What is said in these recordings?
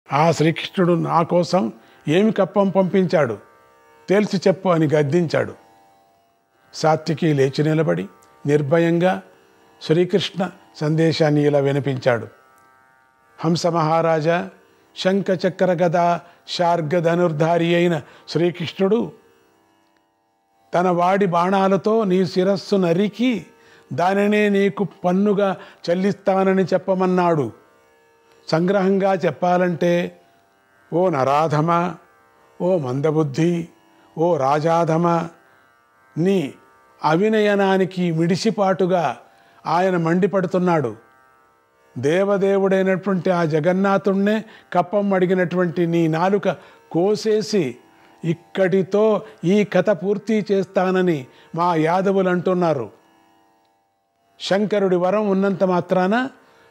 ఆ శ్రీకృష్ణుడు నా కోసం ఏమి కప్పం పంపించాడు తేల్చి చెప్పు అని గద్దించాడు. సాత్యకి లేచి నిలబడి నిర్భయంగా శ్రీకృష్ణ సందేశాన్ని ఇలా వినిపించాడు. హంస మహారాజా, శంఖ చక్ర గదా శార్గ ధనుర్ధారి అయిన శ్రీకృష్ణుడు తన వాడి బాణాలతో నీ శిరస్సు నరికి దానినే నీకు పన్నుగా చెల్లిస్తానని చెప్పమన్నాడు. సంగ్రహంగా చెప్పాలంటే, ఓ నరాధమ, ఓ మందబుద్ధి, ఓ రాజాధమ, నీ అవినయనానికి మిడిసిపాటుగా ఆయన మండిపడుతున్నాడు. దేవదేవుడైనటువంటి ఆ జగన్నాథుణ్ణే కప్పం అడిగినటువంటి నీ నాలుక కోసేసి ఇక్కడితో ఈ కథ పూర్తి చేస్తానని మా యాదవులు అంటున్నారు. శంకరుడి వరం ఉన్నంత మాత్రాన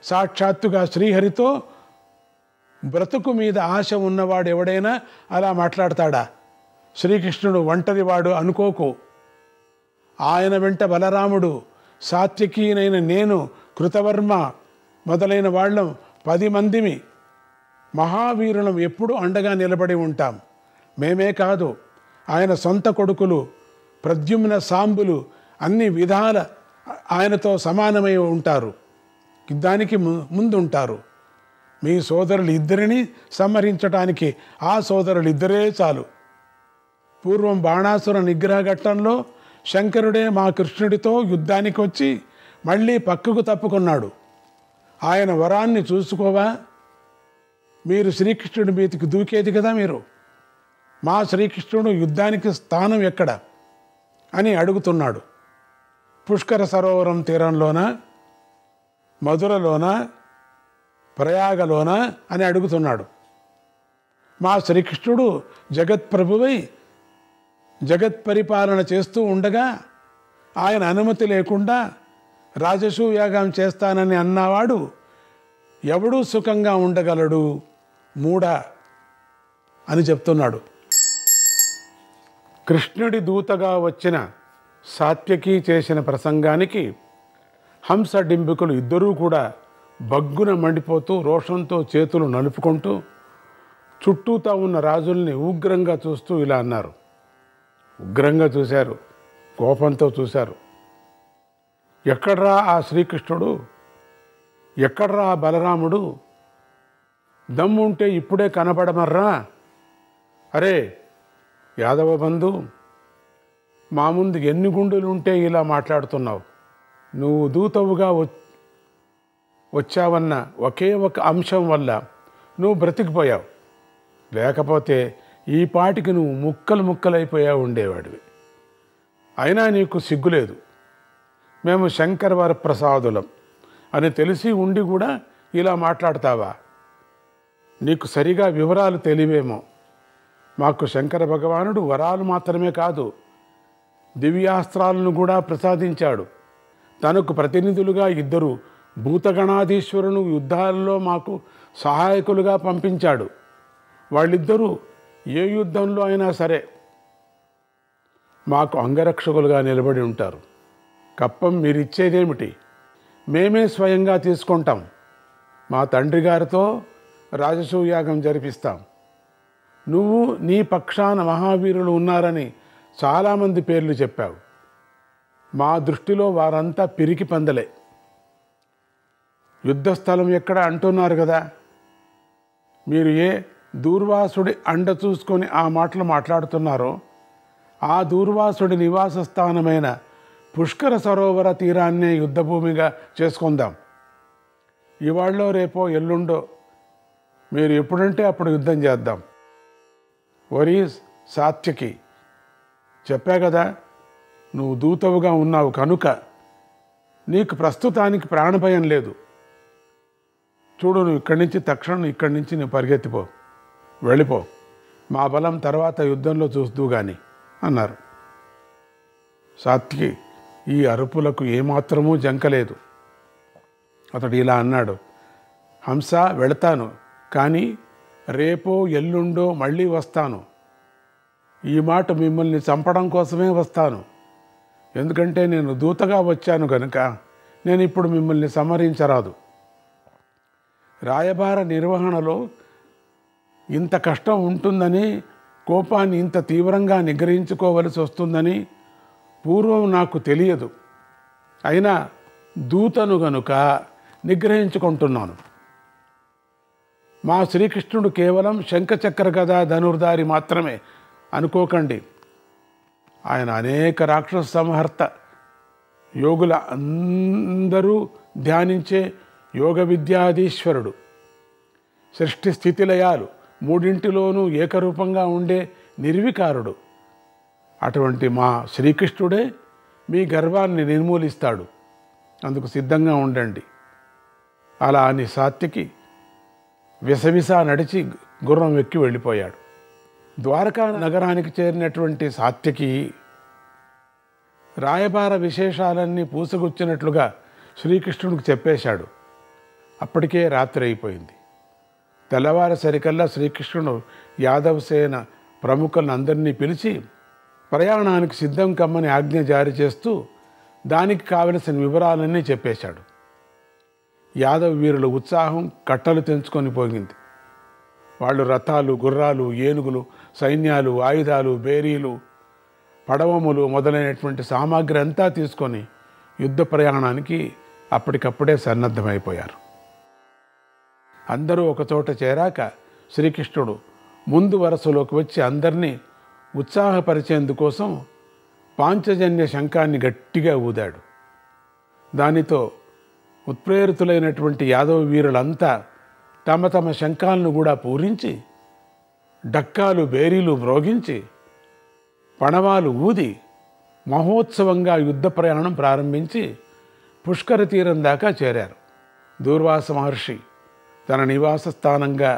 సాక్షాత్తుగా శ్రీహరితో బ్రతుకు మీద ఆశ ఉన్నవాడు ఎవడైనా అలా మాట్లాడతాడా? శ్రీకృష్ణుడు ఒంటరివాడు అనుకోకు. ఆయన వెంట బలరాముడు, సాత్వికీనైన నేను, కృతవర్మ మొదలైన వాళ్ళం 10 మందిమి మహావీరులం ఎప్పుడూ అండగా నిలబడి ఉంటాం. మేమే కాదు, ఆయన సొంత కొడుకులు ప్రద్యుమ్న సాంబులు అన్ని విధాల ఆయనతో సమానమై ఉంటారు, యుద్ధానికి ముందుంటారు. మీ సోదరులు ఇద్దరిని సంహరించడానికి ఆ సోదరులు ఇద్దరే చాలు. పూర్వం బాణాసుర నిగ్రహ ఘట్టంలో శంకరుడే మా కృష్ణుడితో యుద్ధానికి వచ్చి మళ్ళీ పక్కకు తప్పుకున్నాడు. ఆయన వరాన్ని చూసుకోవా? మీరు శ్రీకృష్ణుడి మీదకి దూకేది కదా మీరు. మా శ్రీకృష్ణుడు యుద్ధానికి స్థానం ఎక్కడ అని అడుగుతున్నాడు. పుష్కర సరోవరం తీరంలోన, మధురలోన, ప్రయాగలోన అని అడుగుతున్నాడు. మా శ్రీకృష్ణుడు జగత్ప్రభువై జగత్ పరిపాలన చేస్తూ ఉండగా ఆయన అనుమతి లేకుండా రాజసూయాగం చేస్తానని అన్నవాడు ఎవడూ సుఖంగా ఉండగలడు మూడా అని చెప్తున్నాడు. కృష్ణుడి దూతగా వచ్చిన సాత్యకి చేసిన ప్రసంగానికి హంస డింబికులు ఇద్దరూ కూడా బగ్గున మండిపోతూ రోషంతో చేతులు నలుపుకుంటూ చుట్టూతా ఉన్న రాజుల్ని ఉగ్రంగా చూస్తూ ఇలా అన్నారు. ఉగ్రంగా చూశారు, కోపంతో చూశారు. ఎక్కడ్రా ఆ శ్రీకృష్ణుడు, ఎక్కడ్రా ఆ బలరాముడు? దమ్ముంటే ఇప్పుడే కనబడమర్రా. అరే యాదవ బంధు, మా ముందు ఎన్ని గుండెలు ఉంటే ఇలా మాట్లాడుతున్నావు? నువ్వు దూతవుగా వచ్చావన్న ఒకే ఒక అంశం వల్ల నువ్వు బ్రతికిపోయావు. లేకపోతే ఈ పాటికి నువ్వు ముక్కలు ముక్కలైపోయావు ఉండేవాడివి. అయినా నీకు సిగ్గులేదు. మేము శంకర వరప్రసాదులం అని తెలిసి ఉండి కూడా ఇలా మాట్లాడతావా? నీకు సరిగా వివరాలు తెలివేమో. మాకు శంకర భగవానుడు వరాలు మాత్రమే కాదు, దివ్యాస్త్రాలను కూడా ప్రసాదించాడు. తనకు ప్రతినిధులుగా 2 భూతగణాధీశ్వరును యుద్ధాల్లో మాకు సహాయకులుగా పంపించాడు. వాళ్ళిద్దరూ ఏ యుద్ధంలో అయినా సరే మాకు అంగరక్షకులుగా నిలబడి ఉంటారు. కప్పం మీరిచ్చేదేమిటి? మేమే స్వయంగా తీసుకుంటాం. మా తండ్రి గారితో రాజసూయాగం జరిపిస్తాం. నువ్వు నీ పక్షాన మహావీరులు ఉన్నారని చాలామంది పేర్లు చెప్పావు. మా దృష్టిలో వారంతా పిరికి పందలే. యుద్ధస్థలం ఎక్కడ అంటున్నారు కదా. మీరు ఏ దూర్వాసుడి అండ చూసుకొని ఆ మాటలు మాట్లాడుతున్నారో, ఆ దూర్వాసుడి నివాస స్థానమైన పుష్కర సరోవర తీరాన్నే యుద్ధభూమిగా చేసుకుందాం. ఇవాళ్ళో రేపో ఎల్లుండో మీరు ఎప్పుడంటే అప్పుడు యుద్ధం చేద్దాం. వరీస్ సాత్యకి, చెప్పా కదా, నువ్వు దూతవుగా ఉన్నావు కనుక నీకు ప్రస్తుతానికి ప్రాణభయం లేదు. చూడు, నువ్వు ఇక్కడి నుంచి నువ్వు పరిగెత్తిపో, వెళ్ళిపో. మా బలం తర్వాత యుద్ధంలో చూస్తూ గాని అన్నారు. సాత్యకి ఈ అరుపులకు ఏమాత్రమూ జంకలేదు. అతడు ఇలా అన్నాడు. హంస, వెళతాను, కానీ రేపో ఎల్లుండో మళ్ళీ వస్తాను. ఈ మాట మిమ్మల్ని చంపడం కోసమే వస్తాను. ఎందుకంటే నేను దూతగా వచ్చాను కనుక నేను ఇప్పుడు మిమ్మల్ని సంహరించరాదు. రాయబార నిర్వహణలో ఇంత కష్టం ఉంటుందని, కోపాన్ని ఇంత తీవ్రంగా నిగ్రహించుకోవలసి వస్తుందని పూర్వం నాకు తెలియదు. అయినా దూతను గనుక నిగ్రహించుకుంటున్నాను. మా శ్రీకృష్ణుడు కేవలం శంఖచక్ర గదా ధనుర్ధారి మాత్రమే అనుకోకండి. ఆయన అనేక రాక్షస సంహర్త, యోగుల అందరూ ధ్యానించే యోగ విద్యాధీశ్వరుడు. సృష్టి స్థితిలయాలు మూడింటిలోనూ ఏకరూపంగా ఉండే నిర్వికారుడు. అటువంటి మా శ్రీకృష్ణుడే మీ గర్వాన్ని నిర్మూలిస్తాడు. అందుకు సిద్ధంగా ఉండండి. అలా అని సాత్యకి విసవిసా నడిచి గుర్రం ఎక్కి వెళ్ళిపోయాడు. ద్వారకా నగరానికి చేరినటువంటి సాత్యకి రాయబార విశేషాలన్నీ పూసగుచ్చినట్లుగా శ్రీకృష్ణుడికి చెప్పేశాడు. అప్పటికే రాత్రి అయిపోయింది. తెల్లవారేసరికల్లా శ్రీకృష్ణుడు యాదవ సేన ప్రముఖులను అందరినీ పిలిచి ప్రయాణానికి సిద్ధం కమ్మని ఆజ్ఞ జారీ చేస్తూ దానికి కావలసిన వివరాలన్నీ చెప్పేశాడు. యాదవ వీరుల ఉత్సాహం కట్టలు తెంచుకొని పోయింది. వాళ్ళు రథాలు, గుర్రాలు, ఏనుగులు, సైన్యాలు, ఆయుధాలు, బేరీలు, పడవములు మొదలైనటువంటి సామాగ్రి అంతా తీసుకొని యుద్ధ ప్రయాణానికి అప్పటికప్పుడే సన్నద్ధమైపోయారు. అందరూ ఒకచోట చేరాక శ్రీకృష్ణుడు ముందు వరుసలోకి వచ్చి అందరినీ ఉత్సాహపరిచేందుకోసం పాంచజన్య శంఖాన్ని గట్టిగా ఊదాడు. దానితో ఉత్ప్రేరితులైనటువంటి యాదవ వీరులంతా తమ తమ శంఖాలను కూడా పూరించి, డక్కాలు, బేరీలు మ్రోగించి, పణవాలు ఊది మహోత్సవంగా యుద్ధ ప్రయాణం ప్రారంభించి పుష్కర తీరం దాకా చేరారు. దూర్వాస మహర్షి తన నివాస స్థానంగా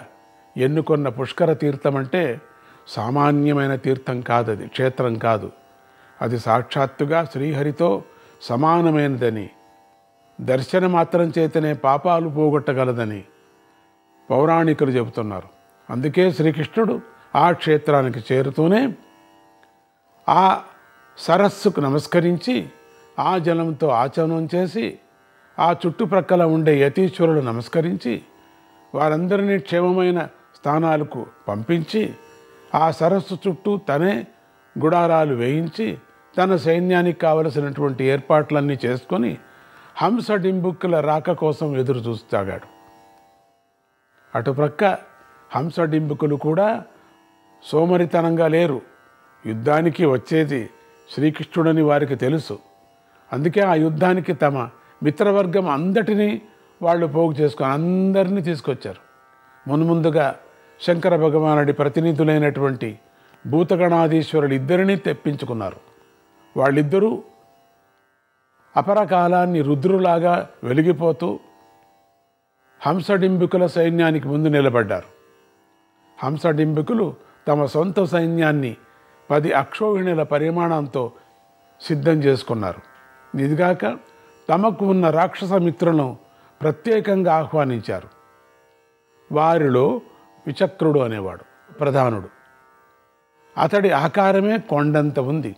ఎన్నుకొన్న పుష్కర తీర్థం అంటే సామాన్యమైన తీర్థం కాదది, క్షేత్రం కాదు. అది సాక్షాత్తుగా శ్రీహరితో సమానమైనదని, దర్శన మాత్రం చేతనే పాపాలు పోగొట్టగలదని పౌరాణికులు చెబుతున్నారు. అందుకే శ్రీకృష్ణుడు ఆ క్షేత్రానికి చేరుతూనే ఆ సరస్సుకు నమస్కరించి ఆ జలంతో ఆచమనం చేసి ఆ చుట్టుప్రక్కల ఉండే యతీశ్వరులు నమస్కరించి వారందరినీ క్షేమమైన స్థానాలకు పంపించి ఆ సరస్సు చుట్టూ తనే గుడారాలు వేయించి తన సైన్యానికి కావలసినటువంటి ఏర్పాట్లన్నీ చేసుకొని హంసడింబుక్కుల రాక కోసం ఎదురు చూస్తాగాడు. అటుప్రక్క హంసడింబుకులు కూడా సోమరితనంగా లేరు. యుద్ధానికి వచ్చేది శ్రీకృష్ణుడని వారికి తెలుసు. అందుకే ఆ యుద్ధానికి తమ మిత్రవర్గం అందటినీ వాళ్ళు పోగు చేసుకొని అందరినీ తీసుకొచ్చారు. మున్ముందుగా శంకర భగవానుడి ప్రతినిధులైనటువంటి భూతగణాధీశ్వరులు ఇద్దరినీ తెప్పించుకున్నారు. వాళ్ళిద్దరూ అపరకాలాన్ని రుద్రులాగా వెలిగిపోతూ హంసడింబికుల సైన్యానికి ముందు నిలబడ్డారు. హంసడింబికులు తమ సొంత సైన్యాన్ని 10 అక్షోహిణుల పరిమాణంతో సిద్ధం చేసుకున్నారు. ఇదిగాక తమకు ఉన్న రాక్షస మిత్రులను ప్రత్యేకంగా ఆహ్వానించారు. వారిలో విచక్రుడు అనేవాడు ప్రధానుడు. అతడి ఆకారమే కొండంత ఉంది.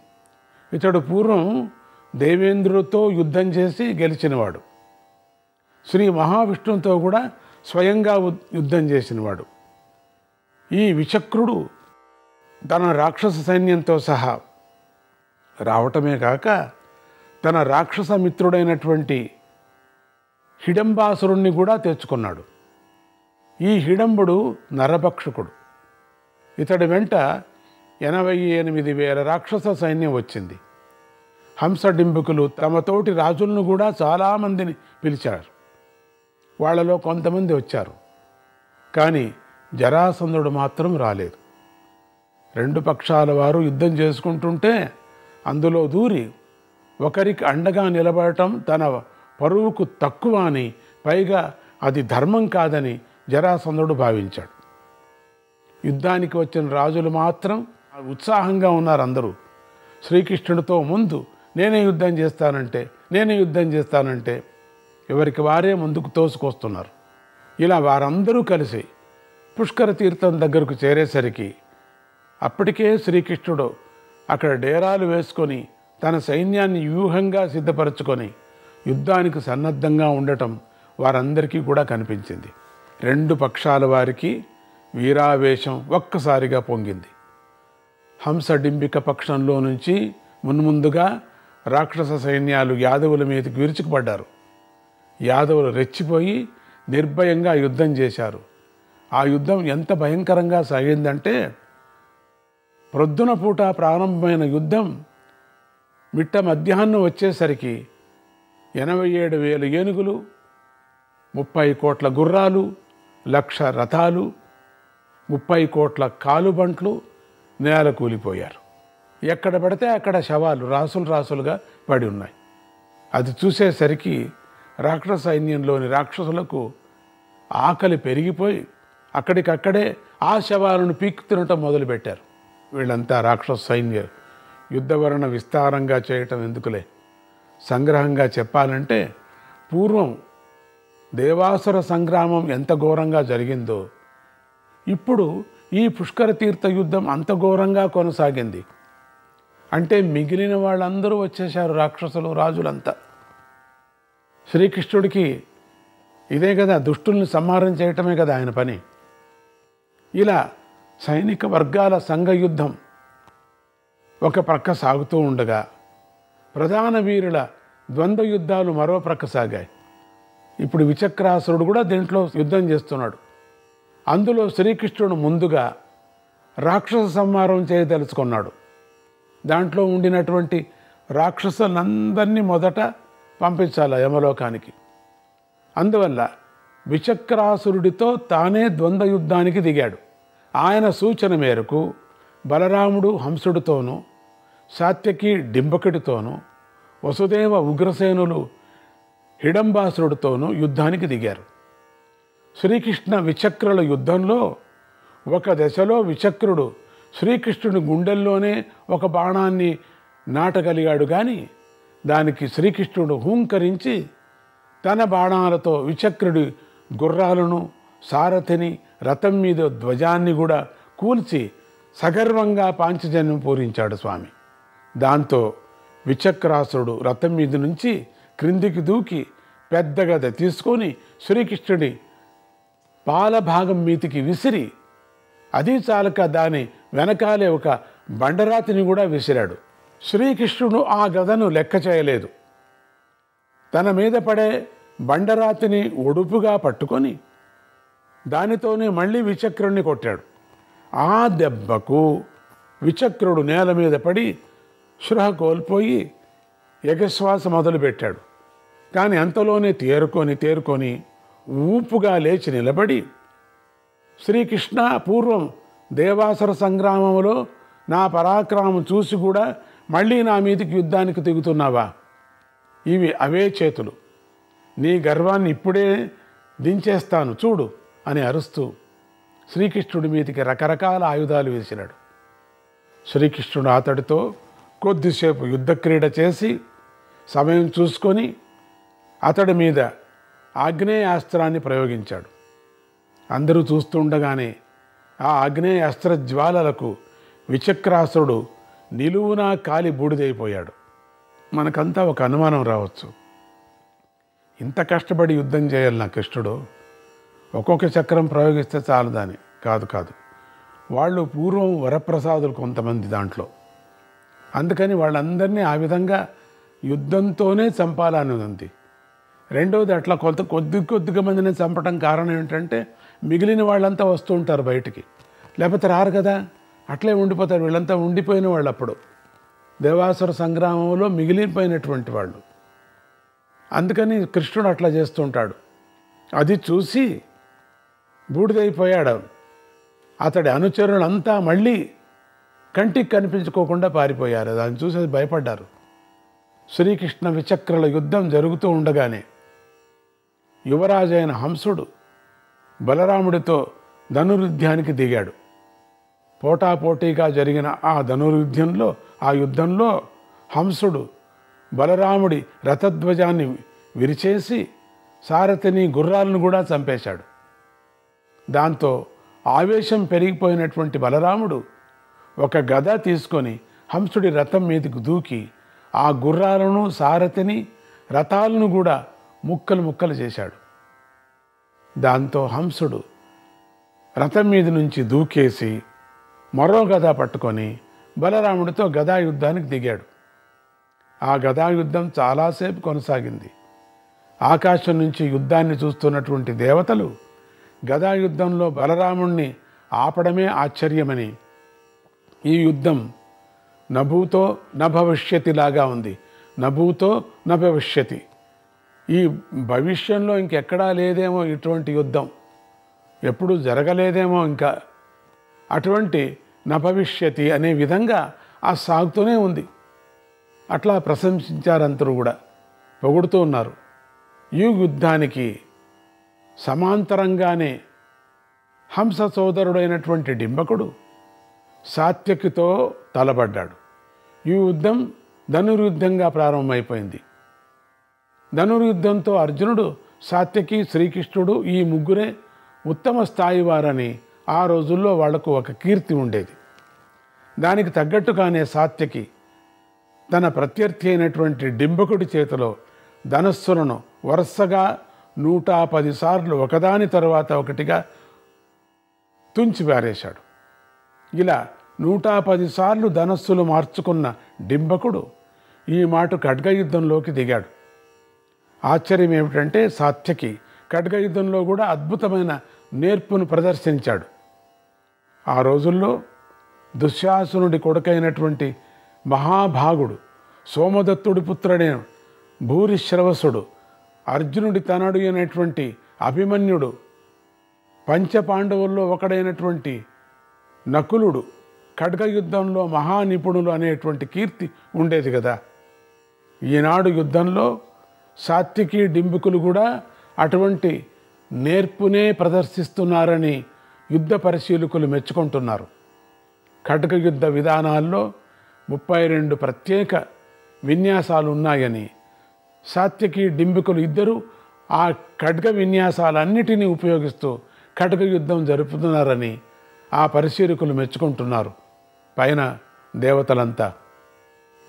ఇతడు పూర్వం దేవేంద్రుడితో యుద్ధం చేసి గెలిచినవాడు. శ్రీ మహావిష్ణువుతో కూడా స్వయంగా యుద్ధం చేసినవాడు. ఈ విచక్రుడు తన రాక్షస సైన్యంతో సహా రావటమే కాక తన రాక్షస మిత్రుడైనటువంటి హిడంబాసురుణ్ణి కూడా తెచ్చుకున్నాడు. ఈ హిడంబుడు నరభక్షకుడు. ఇతడి వెంట 88,000 రాక్షస సైన్యం వచ్చింది. హంసడింబుకులు తమ తోటి రాజులను కూడా చాలామందిని పిలిచారు. వాళ్ళలో కొంతమంది వచ్చారు. కానీ జరాసంధుడు మాత్రం రాలేదు. 2 పక్షాల వారు యుద్ధం చేసుకుంటుంటే అందులో దూరి ఒకరికి అండగా నిలబడటం తన పరువుకు తక్కువ అని, పైగా అది ధర్మం కాదని జరాసంధుడు భావించాడు. యుద్ధానికి వచ్చిన రాజులు మాత్రం ఉత్సాహంగా ఉన్నారు. అందరూ శ్రీకృష్ణుడితో ముందు నేనే యుద్ధం చేస్తానంటే ఎవరికి వారే ముందుకు తోసుకొస్తున్నారు. ఇలా వారందరూ కలిసి పుష్కర తీర్థం దగ్గరకు చేరేసరికి అప్పటికే శ్రీకృష్ణుడు అక్కడ డేరాలు వేసుకొని తన సైన్యాన్ని వ్యూహంగా సిద్ధపరచుకొని యుద్ధానికి సన్నద్ధంగా ఉండటం వారందరికీ కూడా కనిపించింది. 2 పక్షాల వారికి వీరావేశం ఒక్కసారిగా పొంగింది. హంసడింబిక పక్షంలో నుంచి మున్ముందుగా రాక్షస సైన్యాలు యాదవుల మీదకి విరుచుకుపడ్డారు. యాదవులు రెచ్చిపోయి నిర్భయంగా యుద్ధం చేశారు. ఆ యుద్ధం ఎంత భయంకరంగా సాగిందంటే, ప్రొద్దున పూట ప్రారంభమైన యుద్ధం మిట్ట మధ్యాహ్నం వచ్చేసరికి 87,000 ఏనుగులు, 30 కోట్ల గుర్రాలు, 1,00,000 రథాలు, 30 కోట్ల కాలుబంట్లు నేల కూలిపోయారు. ఎక్కడ పడితే అక్కడ శవాలు రాసులు రాసులుగా పడి ఉన్నాయి. అది చూసేసరికి రాక్షస సైన్యంలోని రాక్షసులకు ఆకలి పెరిగిపోయి అక్కడికక్కడే ఆ శవాలను పీక్కు తినటం మొదలుపెట్టారు. వీళ్ళంతా రాక్షస సైన్యం. యుద్ధవర్ణ విస్తారంగా చేయటం ఎందుకులే, సంగ్రహంగా చెప్పాలంటే పూర్వం దేవాసుర సంగ్రామం ఎంత ఘోరంగా జరిగిందో ఇప్పుడు ఈ పుష్కర తీర్థ యుద్ధం అంత ఘోరంగా కొనసాగింది. అంటే మిగిలిన వాళ్ళందరూ వచ్చేశారు, రాక్షసులు రాజులంతా. శ్రీకృష్ణుడికి ఇదే కదా, దుష్టుల్ని సంహారం చేయటమే కదా ఆయన పని. ఇలా సైనిక వర్గాల సంఘ యుద్ధం ఒక ప్రక్క సాగుతూ ఉండగా ప్రధాన వీరుల ద్వంద్వ యుద్ధాలు మరో ప్రక్క సాగాయి. ఇప్పుడు విచక్రాసురుడు కూడా దీంట్లో యుద్ధం చేస్తున్నాడు. అందులో శ్రీకృష్ణుడు ముందుగా రాక్షస సంహారం చేయదలుచుకున్నాడు. దాంట్లో ఉండినటువంటి రాక్షసులందరినీ మొదట పంపించాలి యమలోకానికి. అందువల్ల విచక్రాసురుడితో తానే ద్వంద్వ యుద్ధానికి దిగాడు. ఆయన సూచన మేరకు బలరాముడు హంసుడితోనూ, సాత్యకి డింబకుడితోనూ, వసుదేవ ఉగ్రసేనులు హిడంబాసురుడితోనూ యుద్ధానికి దిగారు. శ్రీకృష్ణ విచక్రుల యుద్ధంలో ఒక దశలో విచక్రుడు శ్రీకృష్ణుడి గుండెల్లోనే ఒక బాణాన్ని నాటగలిగాడు. కానీ దానికి శ్రీకృష్ణుడు హూంకరించి తన బాణాలతో విచక్రుడి గుర్రాలను, సారథిని, రథం మీద ధ్వజాన్ని కూడా కూల్చి సగర్వంగా పాంచజన్యం పూరించాడు స్వామి. దాంతో విచక్రాసురుడు రథం మీద నుంచి క్రిందికి దూకి పెద్ద గద తీసుకొని శ్రీకృష్ణుడి పాల భాగం మీదికి విసిరి, అది చాలక దాని వెనకాలే ఒక బండరాతిని కూడా విసిరాడు. శ్రీకృష్ణుడు ఆ గదను లెక్క చేయలేదు. తన మీద పడే బండరాతిని ఒడుపుగా పట్టుకొని దానితోనే మళ్ళీ విచక్రుడిని కొట్టాడు. ఆ దెబ్బకు విచక్రుడు నేల మీద పడి శృహ కోల్పోయి ఎగశ్వాస మొదలుపెట్టాడు. కానీ అంతలోనే తేరుకొని ఊపుగా లేచి నిలబడి, శ్రీకృష్ణ, పూర్వం దేవాసుర సంగ్రామంలో నా పరాక్రమం చూసి కూడా మళ్ళీ నా మీదికి యుద్ధానికి దిగుతున్నావా? ఇవి అవే చేతులు, నీ గర్వాన్ని ఇప్పుడే దించేస్తాను చూడు అని అరుస్తూ శ్రీకృష్ణుడి మీదికి రకరకాల ఆయుధాలు వేసినాడు. శ్రీకృష్ణుడు అతడితో కొద్దిసేపు యుద్ధక్రీడ చేసి సమయం చూసుకొని అతడి మీద ఆగ్నేయాస్త్రాన్ని ప్రయోగించాడు. అందరూ చూస్తుండగానే ఆ ఆగ్నేయాస్త్ర జ్వాలలకు విచక్రాసురుడు నిలువునా కాలి బూడిదైపోయాడు. మనకంతా ఒక అనుమానం రావచ్చు, ఇంత కష్టపడి యుద్ధం చేయాలి నా కృష్ణుడు, ఒక్కొక్క చక్రం ప్రయోగిస్తే చాలదని. కాదు, వాళ్ళు పూర్వం వరప్రసాదులు కొంతమంది దాంట్లో, అందుకని వాళ్ళందరినీ ఆ విధంగా యుద్ధంతోనే చంపాలని ఉంది. రెండవది, అట్లా కొద్దిగా మందిని చంపటం కారణం ఏంటంటే మిగిలిన వాళ్ళంతా వస్తూ ఉంటారు బయటికి, లేకపోతే రారు కదా, అట్లే ఉండిపోతారు. వీళ్ళంతా ఉండిపోయిన వాళ్ళు అప్పుడు దేవాసుర సంగ్రామంలో మిగిలిపోయినటువంటి వాళ్ళు. అందుకని కృష్ణుడు అట్లా చేస్తూ ఉంటాడు. అది చూసి బూడిదైపోయాడు. అతడి అనుచరులంతా మళ్ళీ కంటికి కనిపించుకోకుండా పారిపోయారు. దాన్ని చూసి భయపడ్డారు. శ్రీకృష్ణ విచక్రుల యుద్ధం జరుగుతూ ఉండగానే యువరాజైన హంసుడు బలరాముడితో ధనుర్యుద్ధానికి దిగాడు. పోటాపోటీగా జరిగిన ఆ యుద్ధంలో హంసుడు బలరాముడి రథధ్వజాన్ని విరిచేసి సారథిని, గుర్రాలను కూడా చంపేశాడు. దాంతో ఆవేశం పెరిగిపోయినటువంటి బలరాముడు ఒక గద తీసుకొని హంసుడి రథం మీదకు దూకి ఆ గుర్రాలను, సారథిని, రథాలను కూడా ముక్కలు చేశాడు. దాంతో హంసుడు రథం మీద నుంచి దూకేసి మరో గద పట్టుకొని బలరాముడితో గదా యుద్ధానికి దిగాడు. ఆ గదా యుద్ధం చాలాసేపు కొనసాగింది. ఆకాశం నుంచి యుద్ధాన్ని చూస్తున్నటువంటి దేవతలు గదా యుద్ధంలో బలరాముణ్ణి ఆపడమే ఆశ్చర్యమని, ఈ యుద్ధం నభూతో నభవిష్యతి లాగా ఉంది. నభూతో నభవిష్యతి, ఈ భవిష్యంలో ఇంకెక్కడా లేదేమో ఇటువంటి యుద్ధం, ఎప్పుడు జరగలేదేమో ఇంకా, అటువంటి నభవిష్యతి అనే విధంగా ఆ సాగుతూనే ఉంది. అట్లా ప్రశంసించారందరూ కూడా, పొగుడుతూ ఉన్నారు. ఈ యుద్ధానికి సమాంతరంగానే హంస సోదరుడైనటువంటి డింబకుడు సాత్యకితో తలబడ్డాడు. ఈ యుద్ధం ధనుర్యుద్ధంగా ప్రారంభమైపోయింది. ధనుర్యుద్ధంతో అర్జునుడు, సాత్యకి, శ్రీకృష్ణుడు ఈ ముగ్గురే ఉత్తమ స్థాయి వారని ఆ రోజుల్లో వాళ్లకు ఒక కీర్తి ఉండేది. దానికి తగ్గట్టుగానే సాత్యకి తన ప్రత్యర్థి అయినటువంటి డింబకుడి చేతిలో ధనస్సులను వరుసగా 110 సార్లు ఒకదాని తర్వాత ఒకటిగా తుంచిపారేశాడు. ఇలా 110 సార్లు ధనస్సులు మార్చుకున్న డింబకుడు ఈ మాట ఖడ్గయుద్ధంలోకి దిగాడు. ఆశ్చర్యం ఏమిటంటే సాత్యకి ఖడ్గయుద్ధంలో కూడా అద్భుతమైన నేర్పును ప్రదర్శించాడు. ఆ రోజుల్లో దుశ్శాసనుడి కొడుకైనటువంటి మహాభాగుడు, సోమదత్తుడి పుత్రుడైన భూరిశ్రవసుడు, అర్జునుడి తనడు అయినటువంటి అభిమన్యుడు, పంచపాండవుల్లో ఒకడైనటువంటి నకులుడు ఖడ్గయుద్ధంలో మహానిపుణులు అనేటువంటి కీర్తి ఉండేది కదా. ఈనాడు యుద్ధంలో సాత్వికి, డింబకులు కూడా అటువంటి నేర్పునే ప్రదర్శిస్తున్నారని యుద్ధ పరిశీలకులు మెచ్చుకుంటున్నారు. ఖడ్గ యుద్ధ విధానాల్లో 32 ప్రత్యేక విన్యాసాలు ఉన్నాయని, సాత్యకి, డింబకులు ఇద్దరూ ఆ ఖడ్గ విన్యాసాలన్నిటినీ ఉపయోగిస్తూ ఖడ్గ యుద్ధం జరుపుతున్నారని ఆ పరిశీలకులు మెచ్చుకుంటున్నారు. పైన దేవతలంతా.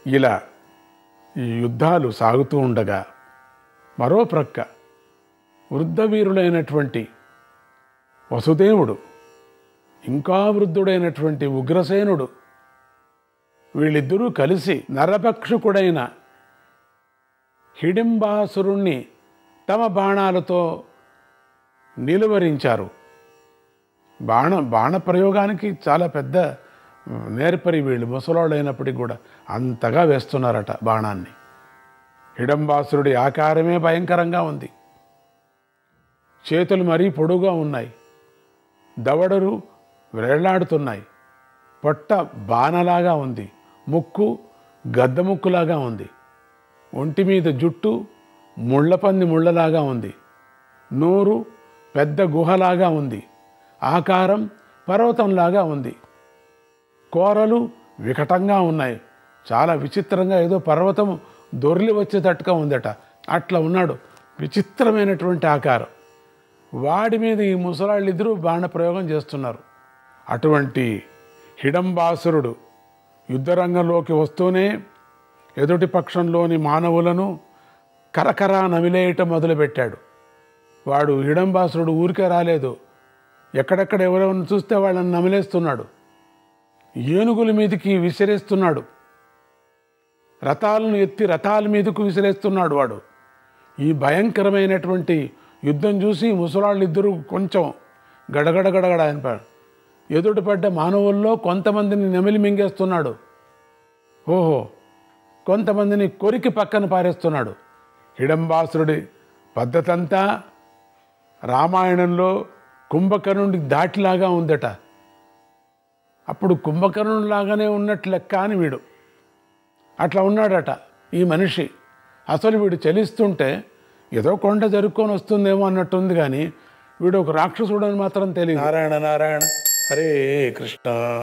ఇలా ఈ యుద్ధాలు సాగుతూ ఉండగా మరో ప్రక్క వృద్ధవీరులైనటువంటి వసుదేవుడు, ఇంకా వృద్ధుడైనటువంటి ఉగ్రసేనుడు, వీళ్ళిద్దరూ కలిసి నరభక్షకుడైన హిడింబాసురుణ్ణి తమ బాణాలతో నిలువరించారు. బాణప్రయోగానికి చాలా పెద్ద నేర్పరి వీళ్ళు, ముసలాళ్ళు అయినప్పటికీ కూడా అంతగా వేస్తున్నారట బాణాన్ని. హిడంబాసురుడి ఆకారమే భయంకరంగా ఉంది. చేతులు మరీ పొడుగా ఉన్నాయి, దవడలు వేళ్లాడుతున్నాయి, పొట్ట బాణలాగా ఉంది, ముక్కు గద్ద ముక్కులాగా ఉంది, ఒంటి మీద జుట్టు ముళ్ళపంది ముళ్ళలాగా ఉంది, నోరు పెద్ద గుహలాగా ఉంది, ఆకారం పర్వతంలాగా ఉంది, కోరలు వికటంగా ఉన్నాయి, చాలా విచిత్రంగా ఏదో పర్వతము దొర్లి వచ్చేటట్టుగా ఉందట. అట్లా ఉన్నాడు, విచిత్రమైనటువంటి ఆకారం. వాడి మీద ఈ ముసలాళ్ళిద్దరూ బాణప్రయోగం చేస్తున్నారు. అటువంటి హిడంబాసురుడు యుద్ధరంగంలోకి వస్తూనే ఎదుటి పక్షంలోని మానవులను కరకరా నమిలేయటం మొదలుపెట్టాడు. వాడు హిడంబాసురుడు ఊరికే రాలేదు, ఎక్కడెక్కడ ఎవరెవరిని చూస్తే వాళ్ళని నమిలేస్తున్నాడు, ఏనుగుల మీదకి విసిరేస్తున్నాడు, రథాలను ఎత్తి రథాల మీదకు విసిరేస్తున్నాడు వాడు. ఈ భయంకరమైనటువంటి యుద్ధం చూసి ముసలాళ్ళిద్దరూ కొంచెం గడగడ అనిపాడు. ఎదుటిపడ్డ మానవుల్లో కొంతమందిని నెమిలి మింగేస్తున్నాడు, ఓహో కొంతమందిని కొరికి పక్కన పారేస్తున్నాడు. హిడంబాసురుడి పద్ధతంతా రామాయణంలో కుంభకర్ణుడి దాటిలాగా ఉందట. అప్పుడు కుంభకర్ణుడిలాగానే ఉన్నట్లు లెక్క అని వీడు అట్లా ఉన్నాడట ఈ మనిషి. అసలు వీడు చలిస్తుంటే ఏదో కొండ జరుక్కొని వస్తుందేమో అన్నట్టుంది, కానీ వీడు ఒక రాక్షసుడని మాత్రం తెలియదు. నారాయణ నారాయణ హరే కృష్ణ.